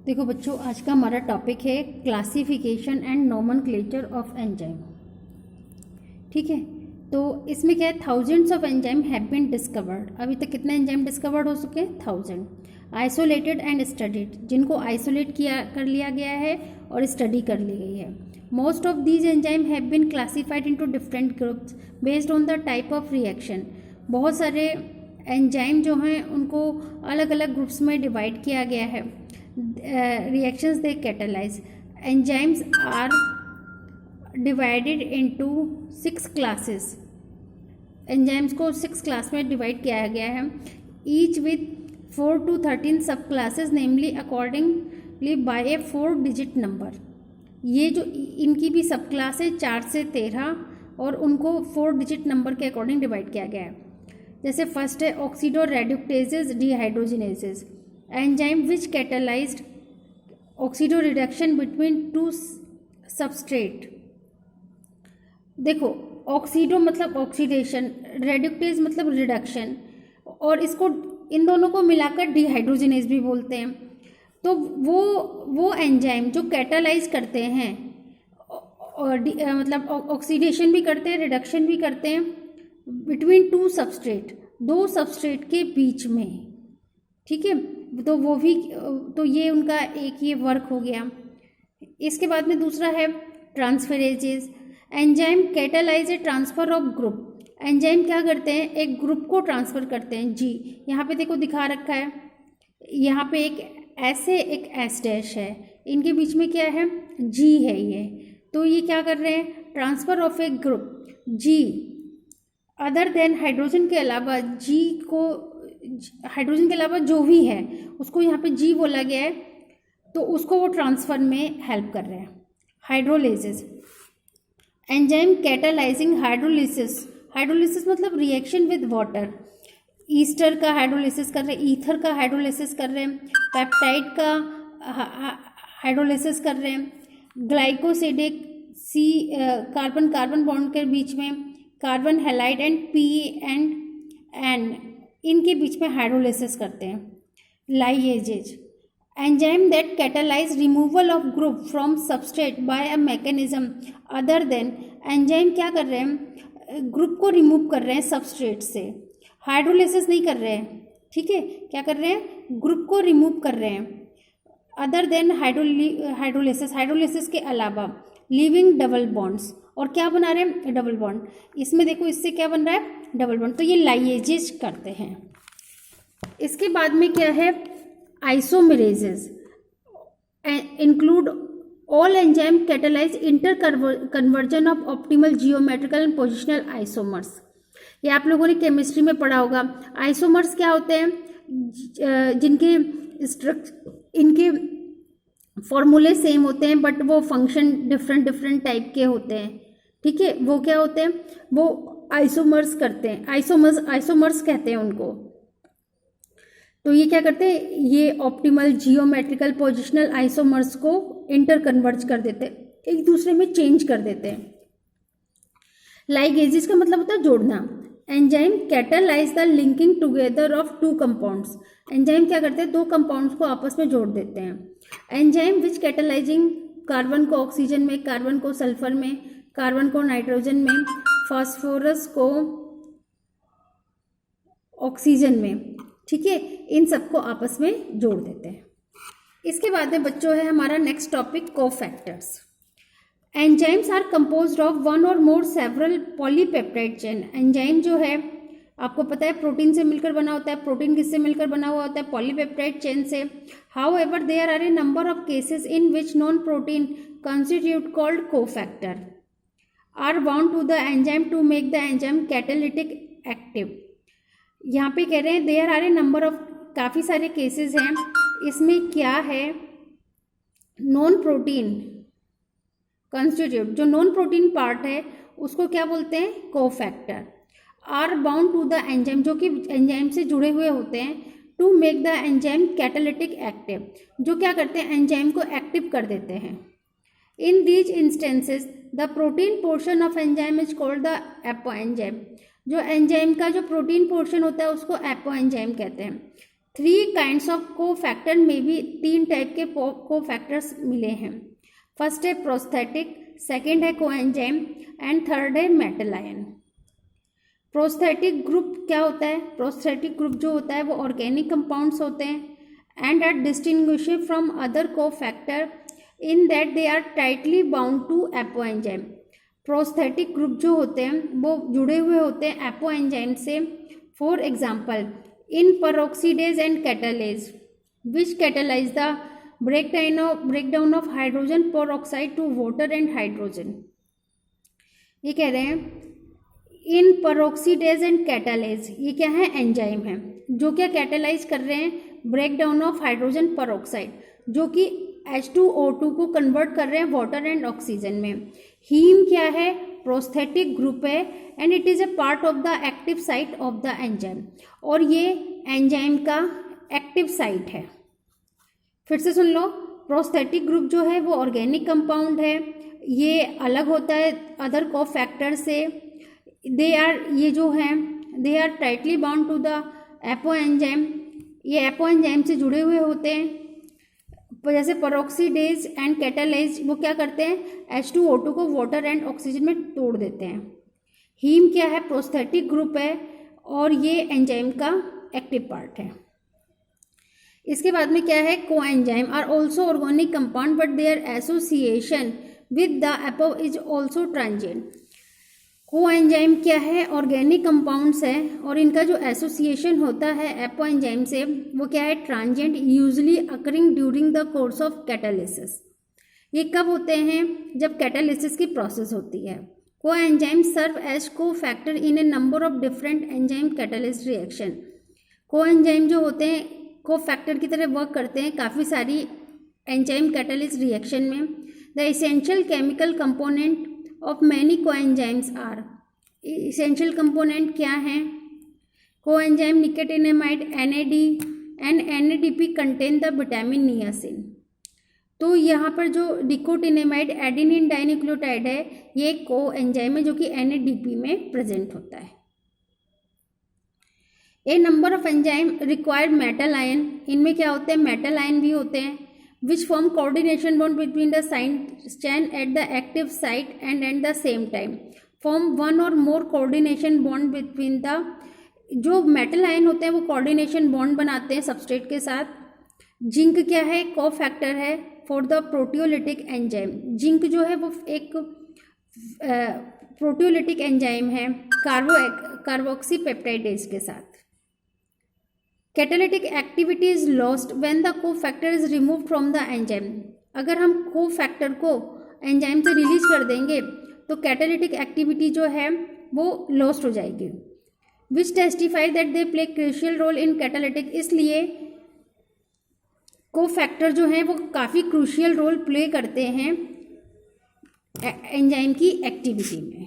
देखो बच्चों, आज का हमारा टॉपिक है classification and nomenclature of enzyme. ठीक है, तो इसमें क्या है, thousands of enzyme have been discovered. अभी तक कितने एंजाइम डिस्कवर्ड हो चुके हैं? 1000। आइसोलेटेड एंड स्टडीड, जिनको आइसोलेट कर लिया गया है और स्टडी कर ली गई है। Most of these enzyme have been classified into different groups based on the type of reaction. बहुत सारे एंजाइम जो हैं उनको अलग अलग ग्रुप्स में डिवाइड किया गया है। Reactions they catalyse. Enzymes are divided into 6 classes. Enzymes को 6 क्लास में डिवाइड किया गया है, ईच विथ 4 to 13 सब क्लासेस, नेमली अकॉर्डिंगली बाय ए 4 डिजिट नंबर। ये जो इनकी भी सब क्लास है 4 से 13 और उनको 4 डिजिट नंबर के अकॉर्डिंग डिवाइड किया गया है। जैसे फर्स्ट है oxido reductases dehydrogenases, enzyme which catalysed oxido reduction between 2 substrate. देखो, ऑक्सीडो मतलब ऑक्सीडेशन, रेड्यूक्टेज मतलब रिडक्शन, और इसको इन दोनों को मिलाकर डिहाइड्रोजिनेज भी बोलते हैं। तो वो एंजाइम जो कैटालाइज करते हैं और मतलब ऑक्सीडेशन भी करते हैं, रिडक्शन भी करते हैं बिटवीन 2 सबस्ट्रेट, 2 सबस्ट्रेट के बीच में। ठीक है, तो वो भी, तो ये उनका एक ये वर्क हो गया। इसके बाद में दूसरा है transferases. Enzyme catalyse a transfer of group. Enzyme क्या करते हैं, एक ग्रुप को ट्रांसफर करते हैं। जी यहाँ पे देखो दिखा रखा है, यहाँ पे एक ऐसे एक एस डैश है, इनके बीच में क्या है, जी है ये। तो ये क्या कर रहे हैं, transfer of a group G other than hydrogen के अलावा, जी को हाइड्रोजन के अलावा जो भी है उसको यहाँ पे जी बोला गया है, तो उसको वो ट्रांसफर में हेल्प कर रहे हैं। Hydrolysis. Enzyme catalysing hydrolysis. Hydrolysis मतलब रिएक्शन विद वाटर। ईस्टर का हाइड्रोलिसिस कर रहे हैं, ईथर का हाइड्रोलिसिस कर रहे हैं, पेप्टाइड का हाइड्रोलिसिस कर रहे हैं, glycosidic C carbon carbon bond के बीच में carbon halide and P and N, इनके बीच में हाइड्रोलिसिस करते हैं। Lyases. Enzyme that catalyse removal of group from substrate by a mechanism other than. Enzyme क्या कर रहे हैं, ग्रुप को रिमूव कर रहे हैं सबस्ट्रेट से, हाइड्रोलिसिस नहीं कर रहे हैं। ठीक है, क्या कर रहे हैं, ग्रुप को रिमूव कर रहे हैं अदर देन हाइड्रोलिसिस, हाइड्रोलिसिस के अलावा। लिविंग डबल बॉन्ड्स, और क्या बना रहे हैं, डबल बॉन्ड। इसमें देखो इससे क्या बन रहा है, डबल बॉन्ड। तो ये लाइएजेज करते हैं। इसके बाद में क्या है, isomerases include all enzyme catalyse interconversion of optimal geometrical and positional isomers. ये आप लोगों ने केमिस्ट्री में पढ़ा होगा। आइसोमर्स क्या होते हैं, जिनके इनके फॉर्मूले सेम होते हैं बट वो फंक्शन डिफरेंट टाइप के होते हैं। ठीक है, वो क्या होते हैं, वो आइसोमर्स करते हैं, आइसोमर्स कहते हैं उनको। तो ये क्या करते हैं, ये ऑप्टिमल जियोमेट्रिकल पोजिशनल आइसोमर्स को इंटर कन्वर्ज कर देते हैं, एक दूसरे में चेंज कर देते हैं। लाइगेजेस का मतलब होता है जोड़ना। Enzyme catalyse the linking together of 2 compounds. Enzyme क्या करते हैं, 2 कंपाउंड्स को आपस में जोड़ देते हैं। एंजाइम विच कैटालाइजिंग कार्बन को ऑक्सीजन में, कार्बन को सल्फर में, कार्बन को नाइट्रोजन में, फास्फोरस को ऑक्सीजन में। ठीक है, इन सबको आपस में जोड़ देते हैं। इसके बाद में बच्चों है हमारा next topic, cofactors. Enzymes are composed of 1 और more several polypeptide chain. Enzyme जो है आपको पता है प्रोटीन से मिलकर बना होता है। प्रोटीन किससे मिलकर बना हुआ होता है, पॉलीपेप्टाइड चेन से। However there are a number of cases in which non protein constituent called cofactor are bound to the enzyme to make the enzyme catalytic active. यहाँ पे कह रहे हैं there are a number of, काफ़ी सारे cases हैं। इसमें क्या है, नॉन प्रोटीन कंस्टिट्यूट, जो नॉन प्रोटीन पार्ट है उसको क्या बोलते हैं, cofactor. Are bound to the enzyme, जो कि एंजाइम से जुड़े हुए होते हैं, to make the enzyme catalytic active, जो क्या करते हैं, एंजाइम को एक्टिव कर देते हैं। In these instances the protein portion of enzyme is called the apo enzyme. जो एंजाइम का जो प्रोटीन पोर्शन होता है उसको एपो एंजाइम कहते हैं। 3 काइंड्स ऑफ कोफैक्टर में भी 3 टाइप के कोफैक्टर्स मिले हैं। फर्स्ट है प्रोस्थेटिक, सेकेंड है कोएंजाइम एंड थर्ड है मेटल आयन। प्रोस्थेटिक ग्रुप क्या होता है? प्रोस्थेटिक ग्रुप जो होता है वो ऑर्गेनिक कंपाउंड्स होते हैं and are distinguishable from other cofactor in that they are tightly bound to apoenzyme. Prosthetic group जो होते हैं वो जुड़े हुए होते हैं एपोएंजाइम से। For example in peroxidase and catalase which catalyze the breakdown of hydrogen peroxide to water and hydrogen। ये कह रहे हैं इन peroxidase and catalase, ये क्या है? एंजाइम है जो क्या कैटेलाइज कर रहे हैं? ब्रेकडाउन ऑफ हाइड्रोजन पेरोक्साइड, जो कि H2O2 को कन्वर्ट कर रहे हैं वाटर एंड ऑक्सीजन में। हीम क्या है? प्रोस्थेटिक ग्रुप है and it is a part of the active site of the enzyme, और ये एंजाइम का एक्टिव साइट है। फिर से सुन लो, प्रोस्थेटिक ग्रुप जो है वो ऑर्गेनिक कंपाउंड है, ये अलग होता है अदर कोफैक्टर से। They are tightly bound to the apoenzyme, ये एपोएंजाइम से जुड़े हुए होते हैं। जैसे पेरोक्सीडेज एंड कैटालेज वो क्या करते हैं? H2O2 को वाटर एंड ऑक्सीजन में तोड़ देते हैं। हीम क्या है? प्रोस्थेटिक ग्रुप है और ये एंजाइम का एक्टिव पार्ट है। इसके बाद में क्या है? Coenzyme are also organic compound but their association with the above is also transient. Coenzyme क्या है? ऑर्गेनिक कंपाउंड्स है और इनका जो एसोसिएशन होता है एपोएंजाइम से वो क्या है? Transient, usually occurring during the course of catalysis. ये कब होते हैं? जब कैटालिसिस की प्रोसेस होती है। Coenzyme serve as cofactor in a number of different enzyme catalyst reaction. Coenzyme जो होते हैं कोफैक्टर की तरह वर्क करते हैं काफ़ी सारी एंजाइम कैटालिस्ट रिएक्शन में। The essential chemical component of many coenzymes are, essential component क्या हैं? Coenzyme nicotinamide NAD and NADP contain the vitamin niacin. तो यहाँ पर जो निकोटिनामाइड एडेनिन डाइन्यूक्लियोटाइड है ये एक कोएंजाइम है जो कि NADP में प्रेजेंट होता है। A number of enzyme required metal ion, इनमें क्या होते हैं? मेटल आयन भी होते हैं। which form coordination bond between the side chain at the active site and at the same time form one or more coordination bond between the, जो metal ion होते हैं वो कोऑर्डिनेशन बॉन्ड बनाते हैं substrate के साथ। जिंक क्या है? कोफैक्टर है for the proteolytic enzyme. Zinc जो है वो एक प्रोटियोलिटिक एंजाइम है कार्बोक्सी पेप्टाइडेज के साथ। Catalytic activity is lost when the cofactor is removed from the enzyme. अगर हम कोफैक्टर को एंजाइम से रिलीज कर देंगे तो कैटालिटिक एक्टिविटी जो है वो लॉस्ट हो जाएगी। Which testify that they play crucial role in catalytic, इसलिए कोफैक्टर जो हैं वो काफ़ी क्रूशियल रोल प्ले करते हैं एंजाइम की एक्टिविटी में।